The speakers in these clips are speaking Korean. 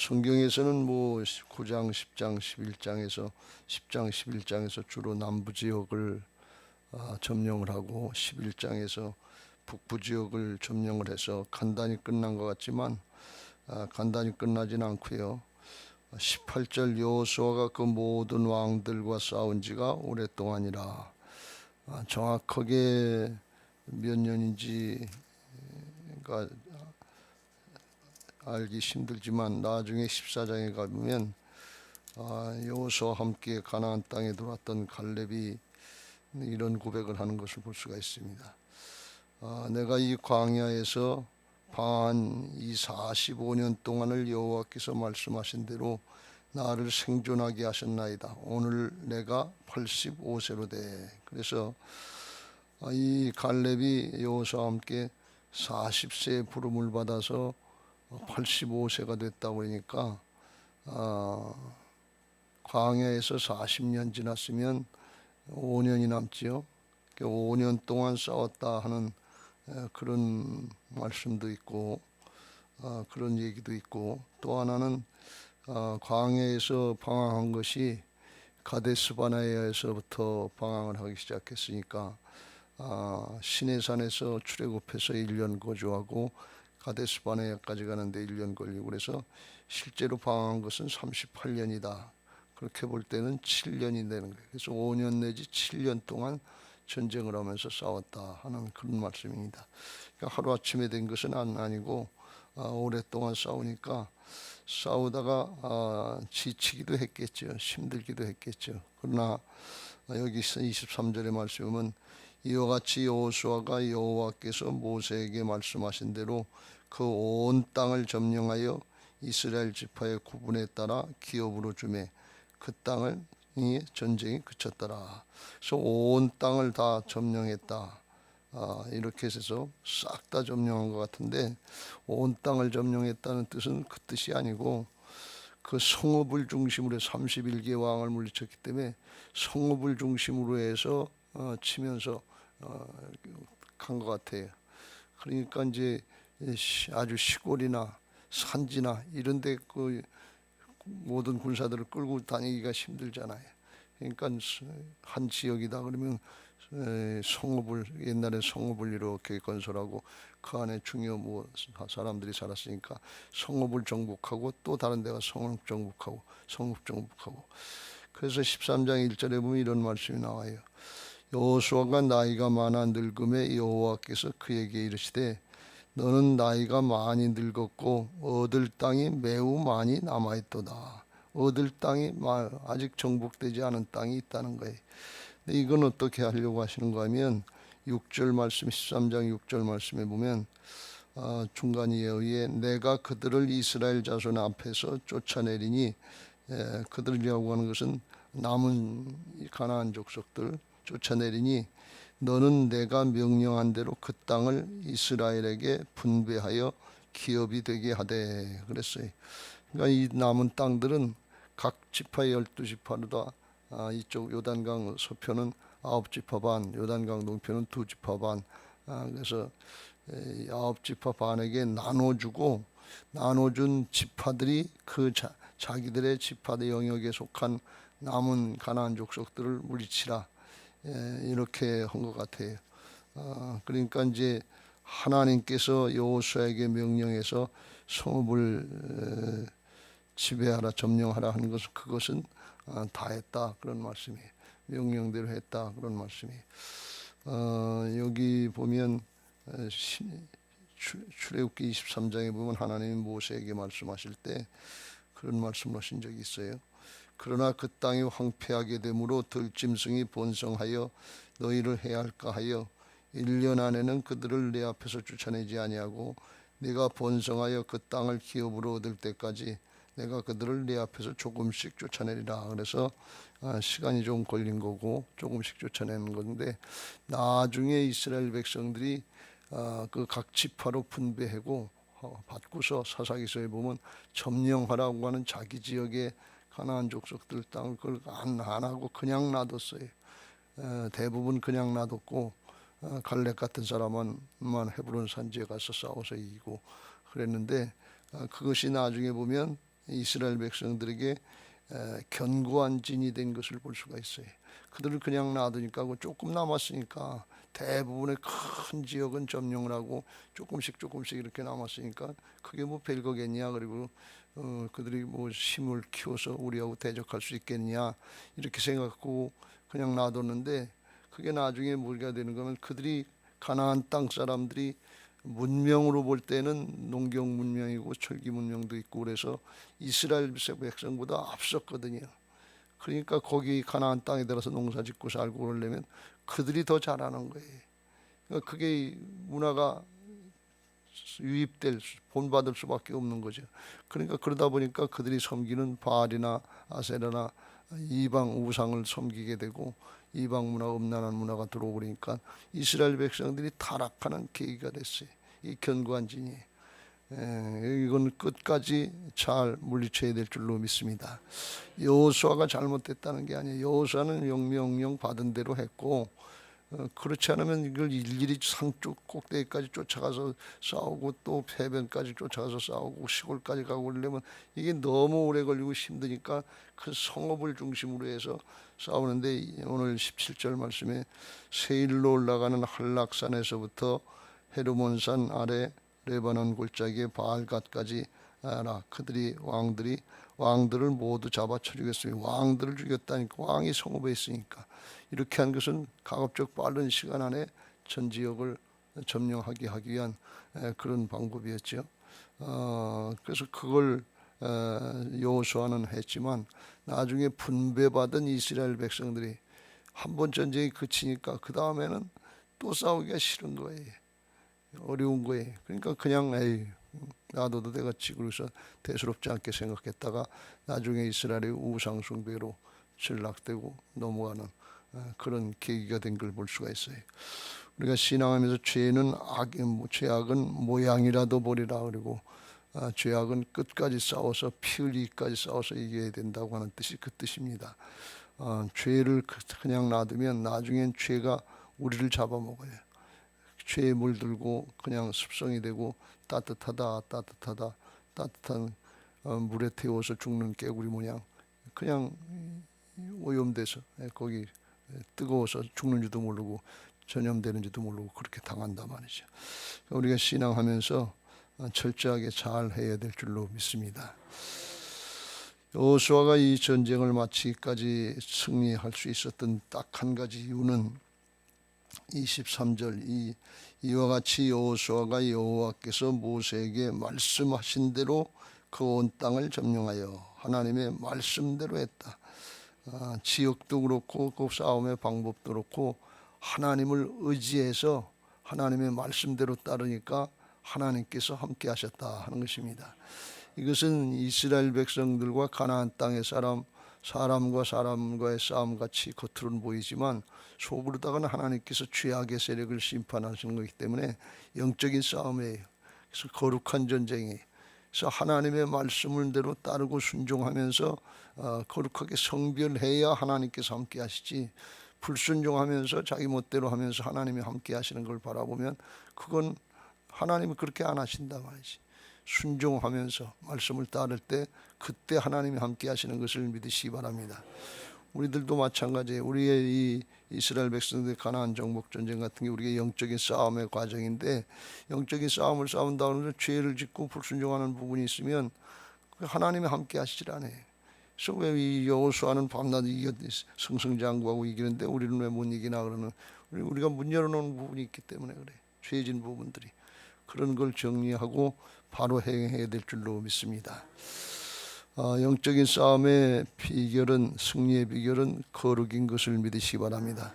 성경에서는 뭐 9장, 10장, 10장, 11장에서 주로 남부 지역을 점령을 하고 11장에서 북부 지역을 점령을 해서 간단히 끝난 것 같지만 간단히 끝나진 않고요. 18절 여호수아가 그 모든 왕들과 싸운 지가 오랫동안이라. 정확하게 몇 년인지가 알기 힘들지만 나중에 14장에 가보면 여호수아와 함께 가나안 땅에 들어왔던 갈렙이 이런 고백을 하는 것을 볼 수가 있습니다. 내가 이 광야에서 방한 이 45년 동안을 여호와께서 말씀하신 대로 나를 생존하게 하셨나이다. 오늘 내가 85세로 돼. 그래서 이 갈렙이 여호수아와 함께 40세의 부름을 받아서 85세가 됐다고 그러니까 광야에서 40년 지났으면 5년이 남지요. 5년 동안 싸웠다 하는 그런 말씀도 있고 그런 얘기도 있고, 또 하나는 광야에서 방황한 것이 가데스 바네아에서부터 방황을 하기 시작했으니까 시내산에서 출애굽해서 1년 거주하고 가데스 바네아까지 가는데 1년 걸리고, 그래서 실제로 방황한 것은 38년이다. 그렇게 볼 때는 7년이 되는 거예요. 그래서 5년 내지 7년 동안 전쟁을 하면서 싸웠다 하는 그런 말씀입니다. 그러니까 하루아침에 된 것은 아니고 오랫동안 싸우니까 싸우다가 지치기도 했겠죠. 힘들기도 했겠죠. 그러나 여기서 23절의 말씀에 보면 이와 같이 여호수아가 여호와께서 모세에게 말씀하신 대로 그 온 땅을 점령하여 이스라엘 지파의 구분에 따라 기업으로 주매 그 땅을 이 전쟁이 그쳤더라. 그래서 온 땅을 다 점령했다. 이렇게 해서 싹 다 점령한 것 같은데, 온 땅을 점령했다는 뜻은 그 뜻이 아니고 그 성읍을 중심으로 31개 왕을 물리쳤기 때문에 성읍을 중심으로 해서 치면서 간 것 같아요. 그러니까 이제 아주 시골이나 산지나 이런데 그 모든 군사들을 끌고 다니기가 힘들잖아요. 그러니까 한 지역이다 그러면 성읍을, 옛날에 성읍을 이렇게 건설하고 그 안에 중요 사람들이 살았으니까 성읍을 정복하고 또 다른 데가 성읍 정복하고. 그래서 13장 1절에 보면 이런 말씀이 나와요. 여호수아가 나이가 많아 늙음에 여호와께서 그에게 이르시되 너는 나이가 많이 늙었고 얻을 땅이 매우 많이 남아있도다. 얻을 땅이 아직 정복되지 않은 땅이 있다는 거예요. 근데 이건 어떻게 하려고 하시는가 하면 6절 말씀, 13장 6절 말씀에 보면 중간에 의해 내가 그들을 이스라엘 자손 앞에서 쫓아내리니, 그들이라고 하는 것은 남은 가나안 족속들 쫓아내리니 너는 내가 명령한 대로 그 땅을 이스라엘에게 분배하여 기업이 되게 하되 그랬어요. 그러니까 이 남은 땅들은 각 지파의 12지파로 다 이쪽 요단강 서편은 9지파 반, 요단강 동편은 2지파 반, 그래서 9지파 반에게 나눠주고, 나눠준 지파들이 그 자기들의 지파의 영역에 속한 남은 가나안 족속들을 물리치라, 이렇게 한 것 같아요. 그러니까 이제 하나님께서 여호수아에게 명령해서 성읍을 지배하라, 점령하라 하는 것은 그것은 다 했다 그런 말씀이에요. 명령대로 했다 그런 말씀이에요. 여기 보면 출애굽기 23장에 보면 하나님이 모세에게 말씀하실 때 그런 말씀을 하신 적이 있어요. 그러나 그 땅이 황폐하게 되므로 들짐승이 번성하여 너희를 해할까 하여 1년 안에는 그들을 내 앞에서 쫓아내지 아니하고 네가 번성하여 그 땅을 기업으로 얻을 때까지 내가 그들을 내 앞에서 조금씩 쫓아내리라. 그래서 시간이 좀 걸린 거고 조금씩 쫓아내는 건데, 나중에 이스라엘 백성들이 그 각 지파로 분배하고 받고서 사사기서에 보면 점령하라고 하는 자기 지역의 가나안 족속들 땅을 그걸 안 하고 그냥 놔뒀어요. 대부분 그냥 놔뒀고 갈렙 같은 사람만 헤브론 산지에 가서 싸워서 이기고 그랬는데, 그것이 나중에 보면 이스라엘 백성들에게 견고한 진이 된 것을 볼 수가 있어요. 그들을 그냥 놔두니까 조금 남았으니까 대부분의 큰 지역은 점령을 하고 조금씩 이렇게 남았으니까 그게 뭐 별거겠냐. 그리고 그들이 뭐 힘을 키워서 우리하고 대적할 수 있겠냐 이렇게 생각하고 그냥 놔뒀는데, 그게 나중에 뭐가 되는 거면 그들이 가나안 땅 사람들이 문명으로 볼 때는 농경 문명이고 철기 문명도 있고 그래서 이스라엘 백성보다 앞섰거든요. 그러니까 거기 가나안 땅에 들어서 농사 짓고 살고 그러려면 그들이 더 잘하는 거예요. 그러니까 그게 문화가 유입될 본받을 수밖에 없는 거죠. 그러니까 그러다 보니까 그들이 섬기는 바알이나 아세라나 이방 우상을 섬기게 되고 이방 문화, 음란한 문화가 들어오고 그러니까 이스라엘 백성들이 타락하는 계기가 됐어요. 이 견고한 진이. 이건 끝까지 잘 물리쳐야 될 줄로 믿습니다. 여호수아가 잘못됐다는 게 아니에요. 여호수아는 명령 받은 대로 했고, 그렇지 않으면 이걸 일일이 상쪽 꼭대기까지 쫓아가서 싸우고 또 해변까지 쫓아가서 싸우고 시골까지 가고 그러려면 이게 너무 오래 걸리고 힘드니까 그 성읍을 중심으로 해서 싸우는데, 오늘 17절 말씀에 세일로 올라가는 한락산에서부터 헤르몬산 아래 레바논 골짜기의 바알갓까지 알아. 그들이 왕들을 모두 잡아쳐 죽였으니, 왕들을 죽였다니까 왕이 성읍에 있으니까. 이렇게 한 것은 가급적 빠른 시간 안에 전 지역을 점령하게 하기 위한 그런 방법이었죠. 그래서 그걸 여호수아는 했지만 나중에 분배받은 이스라엘 백성들이 한번 전쟁이 그치니까 그 다음에는 또 싸우기가 싫은 거예요. 어려운 거예요. 그러니까 그냥 놔둬도 되겠지 그래서 대수롭지 않게 생각했다가 나중에 이스라엘의 우상 숭배로 전락되고 넘어가는 그런 계기가 된 걸 볼 수가 있어요. 우리가 신앙하면서 죄악은 모양이라도 버리라. 그리고 죄악은 끝까지 싸워서 피 흘리기까지 싸워서 이겨야 된다고 하는 뜻이 그 뜻입니다. 죄를 그냥 놔두면 나중엔 죄가 우리를 잡아먹어요. 죄에 물들고 그냥 습성이 되고 따뜻한 물에 태워서 죽는 개구리 모양 그냥 오염돼서 거기 뜨거워서 죽는지도 모르고 전염되는지도 모르고 그렇게 당한단 말이죠. 우리가 신앙하면서 철저하게 잘 해야 될 줄로 믿습니다. 여호수아가 이 전쟁을 마치기까지 승리할 수 있었던 딱 한 가지 이유는 23절 이와 같이 여호수아가 여호와께서 모세에게 말씀하신 대로 그 온 땅을 점령하여 하나님의 말씀대로 했다. 지역도 그렇고 그 싸움의 방법도 그렇고 하나님을 의지해서 하나님의 말씀대로 따르니까 하나님께서 함께 하셨다 하는 것입니다. 이것은 이스라엘 백성들과 가나안 땅의 사람과 사람과의 싸움 같이 겉으로는 보이지만 속으로다가는 하나님께서 죄악의 세력을 심판하시는 것이기 때문에 영적인 싸움이에요. 그래서 거룩한 전쟁이에요. 그래서 하나님의 말씀을대로 따르고 순종하면서 거룩하게 성별해야 하나님께서 함께 하시지, 불순종하면서 자기 멋대로 하면서 하나님이 함께 하시는 걸 바라보면 그건 하나님이 그렇게 안 하신다 말이지. 순종하면서 말씀을 따를 때 그때 하나님이 함께 하시는 것을 믿으시기 바랍니다. 우리들도 마찬가지예요. 우리의 이 이스라엘 백성들의 가나안 정복 전쟁 같은 게 우리의 영적인 싸움의 과정인데, 영적인 싸움을 싸운다고 해서 죄를 짓고 불순종하는 부분이 있으면 하나님이 함께 하시질 않아요. 그래서 왜 이 여호수아는 밤낮 승승장구하고 이기는데 우리는 왜 못 이기나 그러는, 우리가 문 열어놓은 부분이 있기 때문에 그래. 죄진 부분들이. 그런 걸 정리하고 바로 행해야 될 줄로 믿습니다. 영적인 싸움의 비결은, 승리의 비결은 거룩인 것을 믿으시기 바랍니다.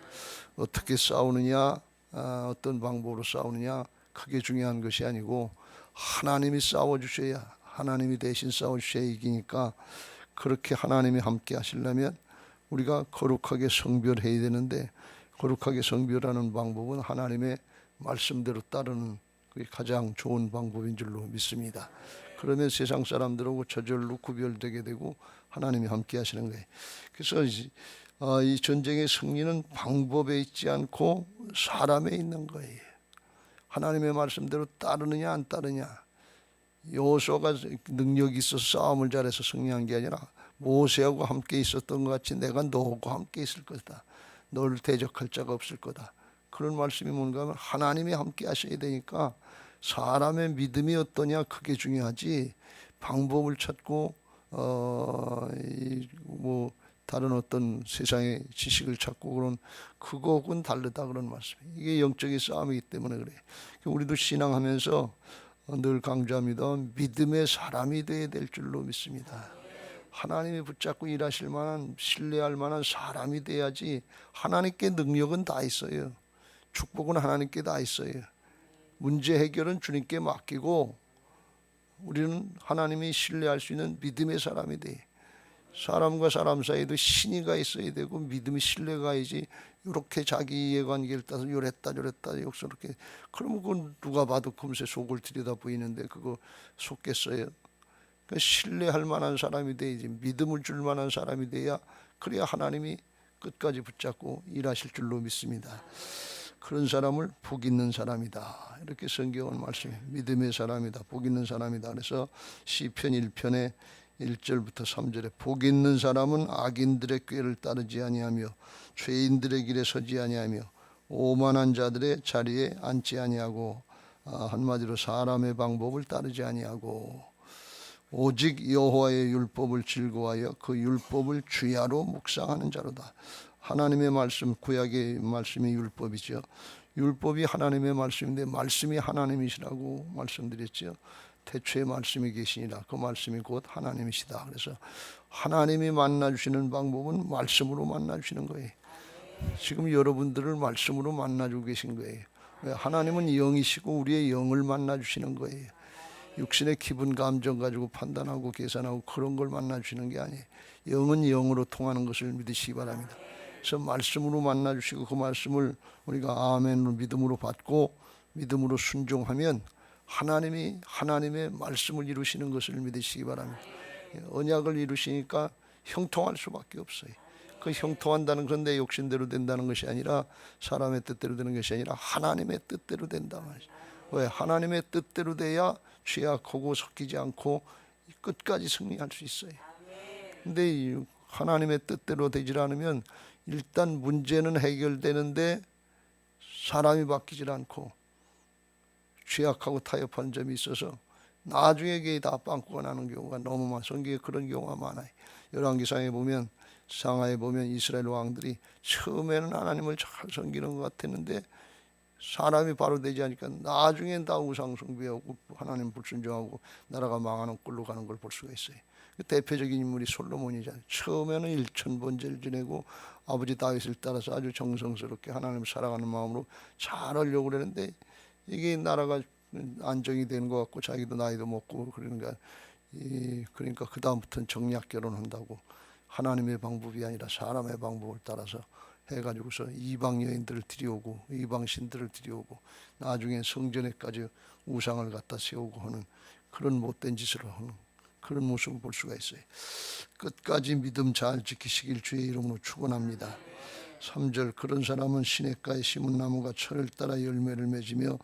어떻게 싸우느냐, 어떤 방법으로 싸우느냐 그게 중요한 것이 아니고 하나님이 싸워주셔야, 하나님이 대신 싸워주셔야 이기니까, 그렇게 하나님이 함께 하시려면 우리가 거룩하게 성별해야 되는데, 거룩하게 성별하는 방법은 하나님의 말씀대로 따르는 그게 가장 좋은 방법인 줄로 믿습니다. 그러면 세상 사람들하고 저절로 구별되게 되고 하나님이 함께 하시는 거예요. 그래서 이 전쟁의 승리는 방법에 있지 않고 사람에 있는 거예요. 하나님의 말씀대로 따르느냐 안 따르냐, 여호수아가 능력이 있어서 싸움을 잘해서 승리한 게 아니라 모세하고 함께 있었던 것 같이 내가 너하고 함께 있을 거다. 너를 대적할 자가 없을 거다. 그런 말씀이 뭔가 하면 하나님이 함께 하셔야 되니까 사람의 믿음이 어떠냐 그게 중요하지 방법을 찾고 뭐 다른 어떤 세상의 지식을 찾고 그런 그거하고는 다르다 그런 말씀이에요. 이게 영적인 싸움이기 때문에 그래요. 우리도 신앙하면서 늘 강조합니다. 믿음의 사람이 되어야 될 줄로 믿습니다. 하나님이 붙잡고 일하실 만한 신뢰할 만한 사람이 돼야지. 하나님께 능력은 다 있어요. 축복은 하나님께 다 있어요. 문제 해결은 주님께 맡기고 우리는 하나님이 신뢰할 수 있는 믿음의 사람이 돼. 사람과 사람 사이에도 신의가 있어야 되고 믿음의 신뢰가 있지. 이렇게 자기 이해관계를 따서 요랬다 욕스럽게 그러면 그건 누가 봐도 금세 속을 들여다 보이는데 그거 속겠어요. 그러니까 신뢰할 만한 사람이 돼야지. 믿음을 줄 만한 사람이 돼야 그래야 하나님이 끝까지 붙잡고 일하실 줄로 믿습니다. 그런 사람을 복 있는 사람이다. 이렇게 성경은 말씀해요. 믿음의 사람이다. 복 있는 사람이다. 그래서 시편 1편에 1절부터 3절에 복 있는 사람은 악인들의 꾀를 따르지 아니하며 죄인들의 길에 서지 아니하며 오만한 자들의 자리에 앉지 아니하고 한마디로 사람의 방법을 따르지 아니하고 오직 여호와의 율법을 즐거워하여 그 율법을 주야로 묵상하는 자로다. 하나님의 말씀, 구약의 말씀이 율법이죠. 율법이 하나님의 말씀인데 말씀이 하나님이시라고 말씀드렸죠. 태초에 말씀이 계시니라. 그 말씀이 곧 하나님이시다. 그래서 하나님이 만나주시는 방법은 말씀으로 만나주시는 거예요. 지금 여러분들을 말씀으로 만나주고 계신 거예요. 하나님은 영이시고 우리의 영을 만나주시는 거예요. 육신의 기분 감정 가지고 판단하고 계산하고 그런 걸 만나주시는 게 아니에요. 영은 영으로 통하는 것을 믿으시기 바랍니다. 그래서 말씀으로 만나주시고 그 말씀을 우리가 아멘으로 믿음으로 받고 믿음으로 순종하면 하나님이 하나님의 말씀을 이루시는 것을 믿으시기 바랍니다. 언약을 이루시니까 형통할 수밖에 없어요. 그 형통한다는 건 내 욕심대로 된다는 것이 아니라 사람의 뜻대로 되는 것이 아니라 하나님의 뜻대로 된다 말이죠. 왜? 하나님의 뜻대로 돼야 죄악하고 섞이지 않고 끝까지 승리할 수 있어요. 근데 하나님의 뜻대로 되질 않으면 일단 문제는 해결되는데 사람이 바뀌질 않고 죄악하고 타협하는 점이 있어서 나중에 그게 다 빵꾸가 나는 경우가 너무 많아요. 성경에 그런 경우가 많아요. 열왕기상에 보면 상하에 보면 이스라엘 왕들이 처음에는 하나님을 잘 섬기는 것 같았는데 사람이 바로 되지 않으니까 나중엔 다 우상 숭배하고 하나님 불순종하고 나라가 망하는 꼴로 가는 걸 볼 수가 있어요. 그 대표적인 인물이 솔로몬이잖아요. 처음에는 1000번제를 지내고 아버지 다윗을 따라서 아주 정성스럽게 하나님을 사랑하는 마음으로 잘 하려고 그러는데 이게 나라가 안정이 되는 것 같고 자기도 나이도 먹고 그러니까 그 다음부터는 정략 결혼한다고 하나님의 방법이 아니라 사람의 방법을 따라서 해가지고서 이방 여인들을 들여오고 이방 신들을 들여오고 나중에 성전에까지 우상을 갖다 세우고 하는 그런 못된 짓을 하는 그런 모습을 볼 수가 있어요. 끝까지 믿음 잘 지키시길 주의 이름으로 축원합니다. 3절 그런 사람은 시냇가에 심은 나무가 철을 따라 열매를 맺으며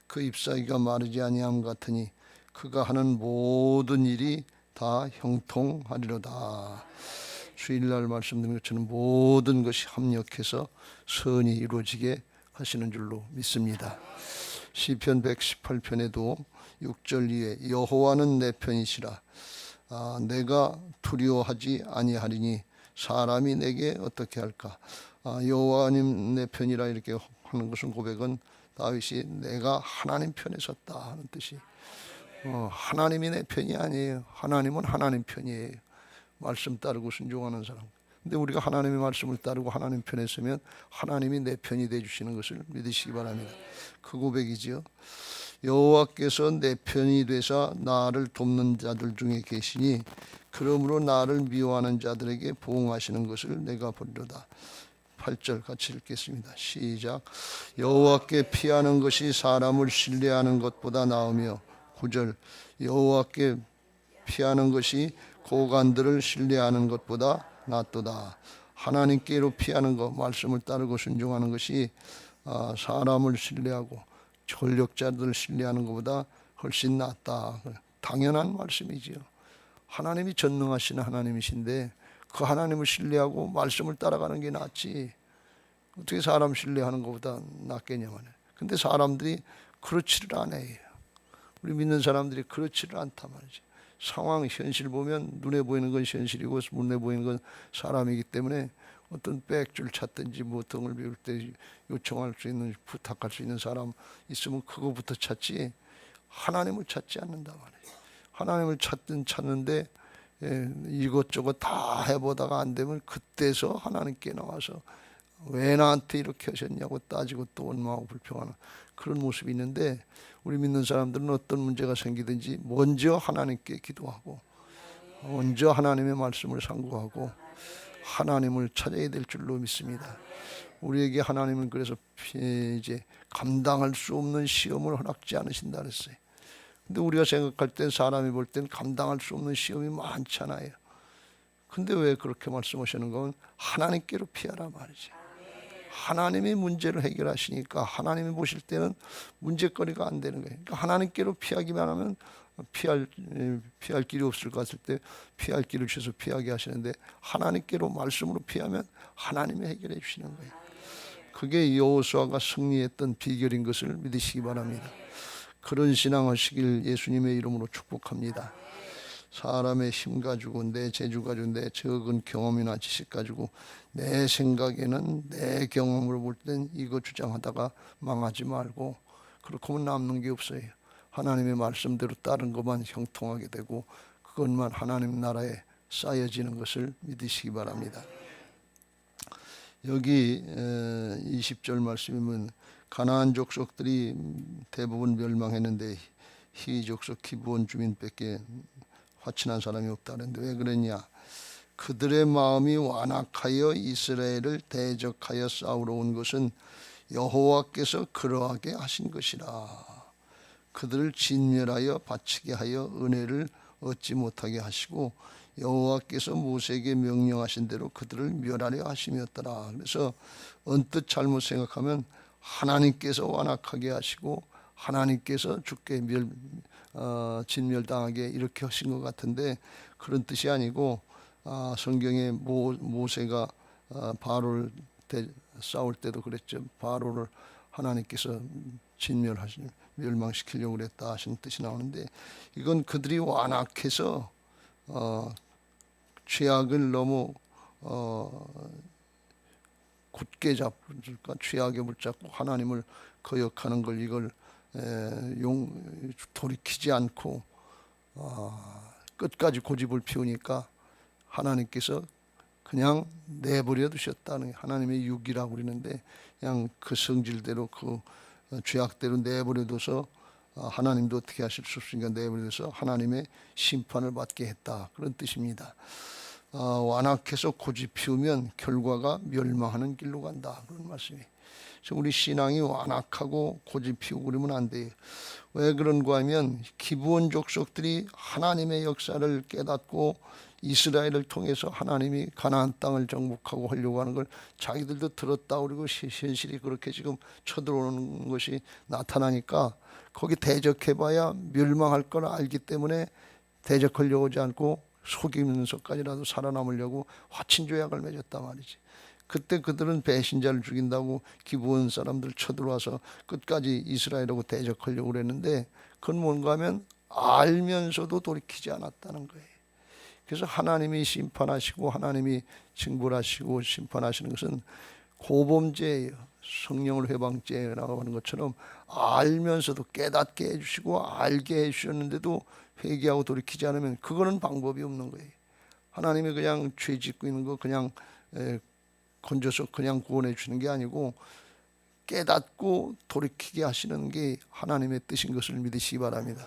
그 잎사귀가 마르지 아니함 같으니 그가 하는 모든 일이 다 형통하리로다. 주일날 말씀드린 것처럼 모든 것이 합력해서 선이 이루어지게 하시는 줄로 믿습니다. 시편 118편에도 6절 이에 여호와는 내 편이시라. 내가 두려워하지 아니하리니 사람이 내게 어떻게 할까. 여호와님 내 편이라 이렇게 하는 것은 고백은 다윗이 내가 하나님 편에 섰다 하는 뜻이 하나님이 내 편이 아니에요. 하나님은 하나님 편이에요. 말씀 따르고 순종하는 사람. 근데 우리가 하나님의 말씀을 따르고 하나님 편에 서면 하나님이 내 편이 되어주시는 것을 믿으시기 바랍니다. 그 고백이지요. 여호와께서 내 편이 되사 나를 돕는 자들 중에 계시니 그러므로 나를 미워하는 자들에게 보응하시는 것을 내가 보리로다. 8절 같이 읽겠습니다. 시작. 여호와께 피하는 것이 사람을 신뢰하는 것보다 나으며 9절 여호와께 피하는 것이 고관들을 신뢰하는 것보다 낫도다. 하나님께로 피하는 것, 말씀을 따르고 순종하는 것이 사람을 신뢰하고 권력자들을 신뢰하는 것보다 훨씬 낫다. 당연한 말씀이지요. 하나님이 전능하신 하나님이신데 그 하나님을 신뢰하고 말씀을 따라가는 게 낫지 어떻게 사람 신뢰하는 것보다 낫겠냐 말이에요. 근데 사람들이 그렇지를 않아요. 우리 믿는 사람들이 그렇지를 않단 말이지. 상황, 현실 보면 눈에 보이는 건 현실이고 눈에 보이는 건 사람이기 때문에 어떤 백줄 찾든지 뭐 등을 비울 때 요청할 수 있는, 부탁할 수 있는 사람 있으면 그거부터 찾지 하나님을 찾지 않는다 말이에요. 하나님을 찾는데 이것저것 다 해보다가 안 되면 그때서 하나님께 나와서 왜 나한테 이렇게 하셨냐고 따지고 또 원망하고 불평하는 그런 모습이 있는데, 우리 믿는 사람들은 어떤 문제가 생기든지 먼저 하나님께 기도하고 먼저 하나님의 말씀을 상고하고 하나님을 찾아야 될 줄로 믿습니다. 우리에게 하나님은 그래서 이제 감당할 수 없는 시험을 허락지 않으신다 그랬어요. 근데 우리가 생각할 땐, 사람이 볼 땐 감당할 수 없는 시험이 많잖아요. 근데 왜 그렇게 말씀하시는 건 하나님께로 피하라 말이지. 하나님이 문제를 해결하시니까 하나님이 보실 때는 문제거리가 안 되는 거예요. 그러니까 하나님께로 피하기만 하면 피할 길이 없을 것 같을 때 피할 길을 주셔서 피하게 하시는데, 하나님께로 말씀으로 피하면 하나님이 해결해 주시는 거예요. 그게 여호수아가 승리했던 비결인 것을 믿으시기 바랍니다. 그런 신앙 하시길 예수님의 이름으로 축복합니다. 사람의 힘 가지고, 내 재주 가지고, 내 적은 경험이나 지식 가지고, 내 생각에는, 내 경험으로 볼 땐 이거 주장하다가 망하지 말고, 그렇게 하면 남는 게 없어요. 하나님의 말씀대로 따른 것만 형통하게 되고 그것만 하나님 나라에 쌓여지는 것을 믿으시기 바랍니다. 여기 20절 말씀이면 가나안 족속들이 대부분 멸망했는데 히 족속 기브온 주민밖에 화친한 사람이 없다는데 왜 그랬냐? 그들의 마음이 완악하여 이스라엘을 대적하여 싸우러 온 것은 여호와께서 그러하게 하신 것이라. 그들을 진멸하여 바치게 하여 은혜를 얻지 못하게 하시고 여호와께서 모세에게 명령하신 대로 그들을 멸하려 하심이었더라. 그래서 언뜻 잘못 생각하면 하나님께서 완악하게 하시고 하나님께서 죽게 진멸당하게 이렇게 하신 것 같은데, 그런 뜻이 아니고 성경에 모세가 바로를 싸울 때도 그랬죠. 바로를 하나님께서 멸망시키려고 그랬다 하시는 뜻이 나오는데, 이건 그들이 완악해서 죄악을 너무 굳게 잡을까, 죄악에 붙잡고 하나님을 거역하는 걸, 이걸 돌이키지 않고 끝까지 고집을 피우니까 하나님께서 그냥 내버려 두셨다는, 하나님의 육이라고 그러는데 그냥 그 성질대로 그 죄악대로 내버려둬서 하나님도 어떻게 하실 수 없으니까 내버려둬서 하나님의 심판을 받게 했다, 그런 뜻입니다. 완악해서 고집 피우면 결과가 멸망하는 길로 간다, 그런 말씀이에요. 그래서 우리 신앙이 완악하고 고집 피우고 그러면 안 돼요. 왜 그런가 하면 기브온 족속들이 하나님의 역사를 깨닫고 이스라엘을 통해서 하나님이 가나안 땅을 정복하고 하려고 하는 걸 자기들도 들었다 그러고 현실이 그렇게 지금 쳐들어오는 것이 나타나니까 거기 대적해봐야 멸망할 걸 알기 때문에 대적하려고 하지 않고 속이면서까지라도 살아남으려고 화친조약을 맺었단 말이지. 그때 그들은 배신자를 죽인다고 기브온 사람들 쳐들어와서 끝까지 이스라엘하고 대적하려고 그랬는데, 그건 뭔가 하면 알면서도 돌이키지 않았다는 거예요. 그래서 하나님이 심판하시고 하나님이 징벌하시고 심판하시는 것은 고범죄예요. 성령을 회방죄라고 하는 것처럼 알면서도 깨닫게 해주시고 알게 해주셨는데도 회개하고 돌이키지 않으면 그거는 방법이 없는 거예요. 하나님이 그냥 죄 짓고 있는 거 그냥 건져서 그냥 구원해 주는 게 아니고 깨닫고 돌이키게 하시는 게 하나님의 뜻인 것을 믿으시기 바랍니다.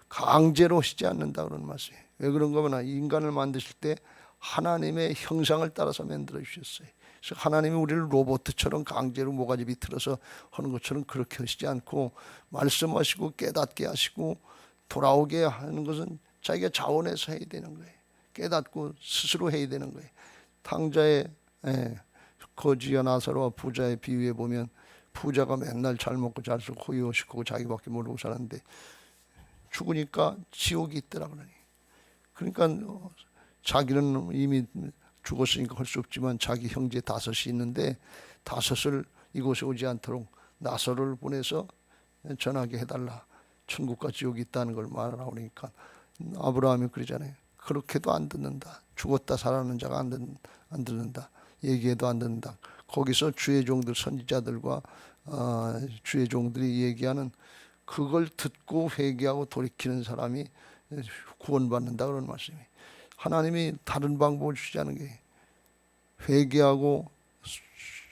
강제로 하시지 않는다 그런 말씀이에요. 왜 그런가 하면 인간을 만드실 때 하나님의 형상을 따라서 만들어 주셨어요. 그래서 하나님이 우리를 로봇처럼 강제로 모가지 비틀어서 하는 것처럼 그렇게 하시지 않고 말씀하시고 깨닫게 하시고 돌아오게 하는 것은 자기가 자원해서 해야 되는 거예요. 깨닫고 스스로 해야 되는 거예요. 탕자의 거지와 나사로와 부자의 비유에 보면 부자가 맨날 잘 먹고 잘 쓰고 호의호식하고 자기밖에 모르고 살았는데 죽으니까 지옥이 있더라 그러니. 그러니까 자기는 이미 죽었으니까 할 수 없지만 자기 형제 5이 있는데 5을 이곳에 오지 않도록 나서를 보내서 전하게 해달라. 천국과 지옥이 있다는 걸 말하라고 그러니까 아브라함이 그러잖아요. 그렇게도 안 듣는다. 죽었다 살아나는 자가 안 듣는다. 얘기해도 안 듣는다. 거기서 주의 종들 선지자들과 주의 종들이 얘기하는 그걸 듣고 회개하고 돌이키는 사람이 구원받는다 그런 말씀이. 하나님이 다른 방법을 주지 않은 게 회개하고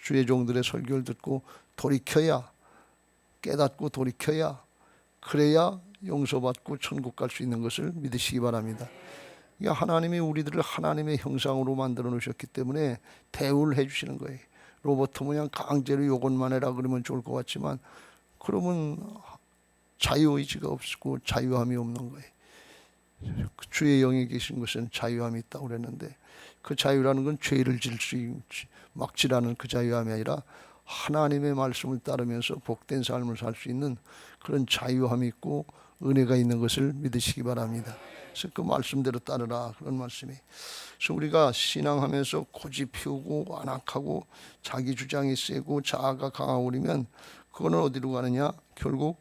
주의 종들의 설교를 듣고 돌이켜야, 깨닫고 돌이켜야, 그래야 용서받고 천국 갈 수 있는 것을 믿으시기 바랍니다. 하나님이 우리들을 하나님의 형상으로 만들어 놓으셨기 때문에 대우를 해주시는 거예요. 로버트 모양 강제로 요것만 해라 그러면 좋을 것 같지만 그러면 자유의지가 없고 자유함이 없는 거예요. 주의 영에 계신 것은 자유함이 있다고 그랬는데 그 자유라는 건 죄를 막지라는 그 자유함이 아니라 하나님의 말씀을 따르면서 복된 삶을 살 수 있는 그런 자유함이 있고 은혜가 있는 것을 믿으시기 바랍니다. 그래서 그 말씀대로 따르라 그런 말씀이. 그래서 우리가 신앙하면서 고집 피우고 완악하고 자기 주장이 세고 자아가 강하고 그러면 그거는 어디로 가느냐? 결국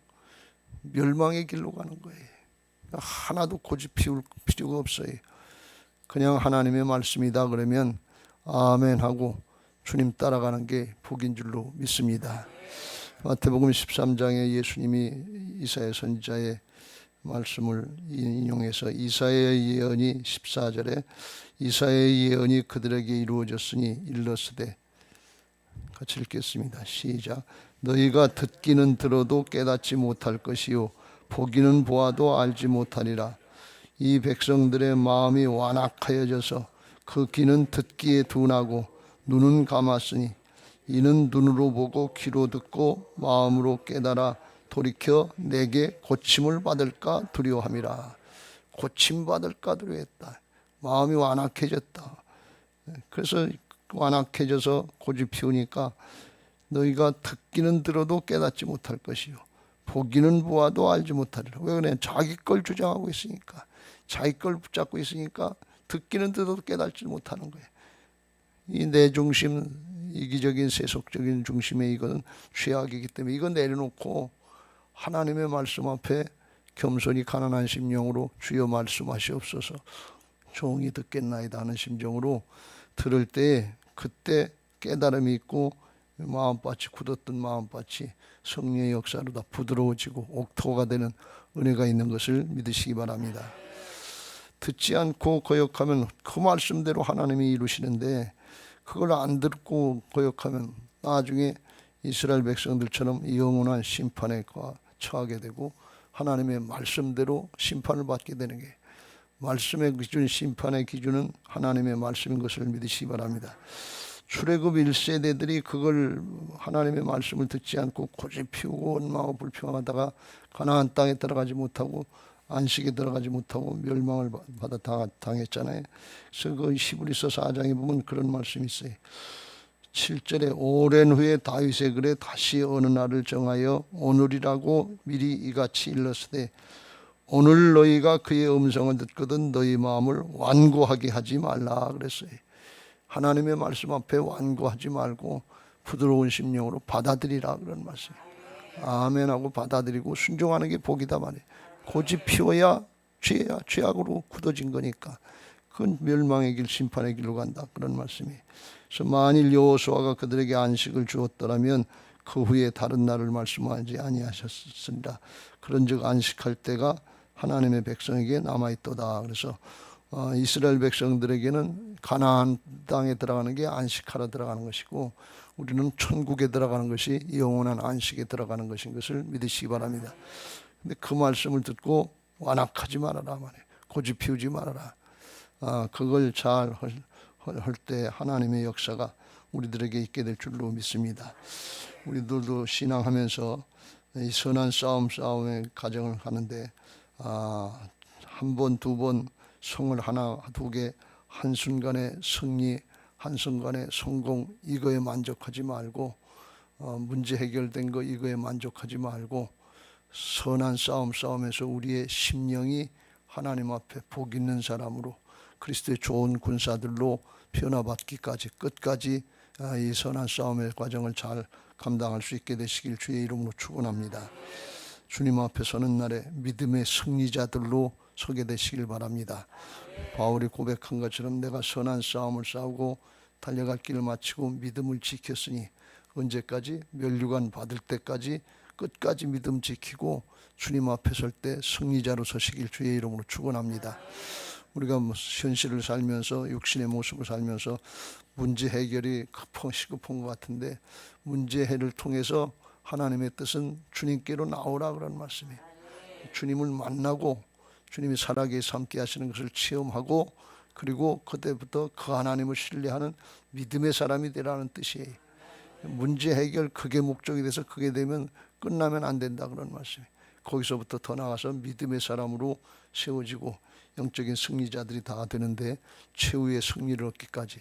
멸망의 길로 가는 거예요. 하나도 고집 피울 필요가 없어요. 그냥 하나님의 말씀이다 그러면 아멘 하고 주님 따라가는 게 복인 줄로 믿습니다. 마태복음 13장에 예수님이 이사야 선지자의 말씀을 인용해서 이사야의 예언이 14절에 이사야의 예언이 그들에게 이루어졌으니 일렀으되 같이 읽겠습니다. 시작. 너희가 듣기는 들어도 깨닫지 못할 것이요 보기는 보아도 알지 못하리라. 이 백성들의 마음이 완악하여져서 그 귀는 듣기에 둔하고 눈은 감았으니 이는 눈으로 보고 귀로 듣고 마음으로 깨달아 돌이켜 내게 고침을 받을까 두려워함이라. 고침받을까 두려워했다. 마음이 완악해졌다. 그래서 완악해져서 고집 피우니까 너희가 듣기는 들어도 깨닫지 못할 것이요 보기는 보아도 알지 못하리라. 왜 그래? 자기 걸 주장하고 있으니까, 자기 걸 붙잡고 있으니까 듣기는 들어도 깨닫지 못하는 거예요. 이 내 중심, 이기적인 세속적인 중심의 이건 죄악이기 때문에 이거 내려놓고 하나님의 말씀 앞에 겸손히 가난한 심령으로 주여 말씀하시옵소서 종이 듣겠나이다 하는 심정으로 들을 때 그때 깨달음이 있고 마음밭이 굳었던 마음밭이 성령의 역사로 다 부드러워지고 옥토가 되는 은혜가 있는 것을 믿으시기 바랍니다. 듣지 않고 거역하면 그 말씀대로 하나님이 이루시는데 그걸 안 듣고 거역하면 나중에 이스라엘 백성들처럼 영원한 심판에 처하게 되고 하나님의 말씀대로 심판을 받게 되는 게 말씀의 기준, 심판의 기준은 하나님의 말씀인 것을 믿으시기 바랍니다. 출애굽 1세대들이 그걸 하나님의 말씀을 듣지 않고 고집 피우고 원망하고 불평하다가 가나안 땅에 들어가지 못하고 안식에 들어가지 못하고 멸망을 받아 당했잖아요. 그래서 그 히브리서 4장에 보면 그런 말씀이 있어요. 7절에 오랜 후에 다윗의 글에 다시 어느 날을 정하여 오늘이라고 미리 이같이 일렀으되 오늘 너희가 그의 음성을 듣거든 너희 마음을 완고하게 하지 말라 그랬어요. 하나님의 말씀 앞에 완고하지 말고 부드러운 심령으로 받아들이라 그런 말씀이에요. 아멘하고 받아들이고 순종하는 게 복이다 말이에요. 고집 피워야 죄악으로 굳어진 거니까 그건 멸망의 길, 심판의 길로 간다 그런 말씀이에요. 그래서 만일 여호수아가 그들에게 안식을 주었더라면 그 후에 다른 날을 말씀하지 아니하셨으리라. 그런즉 안식할 때가 하나님의 백성에게 남아있도다. 그래서 이스라엘 백성들에게는 가나안 땅에 들어가는 게 안식하러 들어가는 것이고 우리는 천국에 들어가는 것이 영원한 안식에 들어가는 것인 것을 믿으시기 바랍니다. 근데 그 말씀을 듣고 완악하지 말아라 말이에요. 고집 피우지 말아라. 그걸 잘 할 때 하나님의 역사가 우리들에게 있게 될 줄로 믿습니다. 우리들도 신앙하면서 이 선한 싸움의 과정을 하는데 한 번, 두 번 성을 하나, 두 개, 한순간의 승리, 한순간의 성공 이거에 만족하지 말고 문제 해결된 거 이거에 만족하지 말고 선한 싸움 싸움에서 우리의 심령이 하나님 앞에 복 있는 사람으로 그리스도의 좋은 군사들로 변화받기까지 끝까지 이 선한 싸움의 과정을 잘 감당할 수 있게 되시길 주의 이름으로 축원합니다. 주님 앞에 서는 날에 믿음의 승리자들로 서게 되시길 바랍니다. 바울이 고백한 것처럼 내가 선한 싸움을 싸우고 달려갈 길을 마치고 믿음을 지켰으니 언제까지? 면류관 받을 때까지 끝까지 믿음 지키고 주님 앞에 설 때 승리자로 서시길 주의 이름으로 축원합니다. 우리가 현실을 살면서 육신의 모습을 살면서 문제 해결이 시급한 것 같은데 문제 해결을 통해서 하나님의 뜻은 주님께로 나오라 그런 말씀이에요. 주님을 만나고 주님이 살아계시 함께 하시는 것을 체험하고 그리고 그때부터 그 하나님을 신뢰하는 믿음의 사람이 되라는 뜻이에요. 문제 해결 그게 목적이 돼서 그게 되면 끝나면 안 된다 그런 말씀이에요. 거기서부터 더 나아가서 믿음의 사람으로 세워지고 영적인 승리자들이 다 되는데 최후의 승리를 얻기까지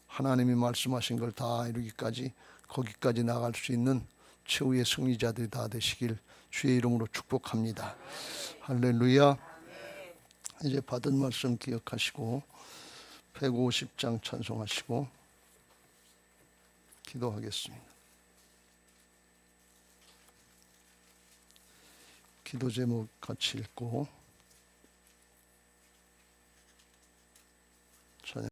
하나님이 말씀하신 걸 다 이루기까지 거기까지 나갈 수 있는 최후의 승리자들이 다 되시길 주의 이름으로 축복합니다. 할렐루야. 이제 받은 말씀 기억하시고 150장 찬송하시고 기도하겠습니다. 기도 제목 같이 읽고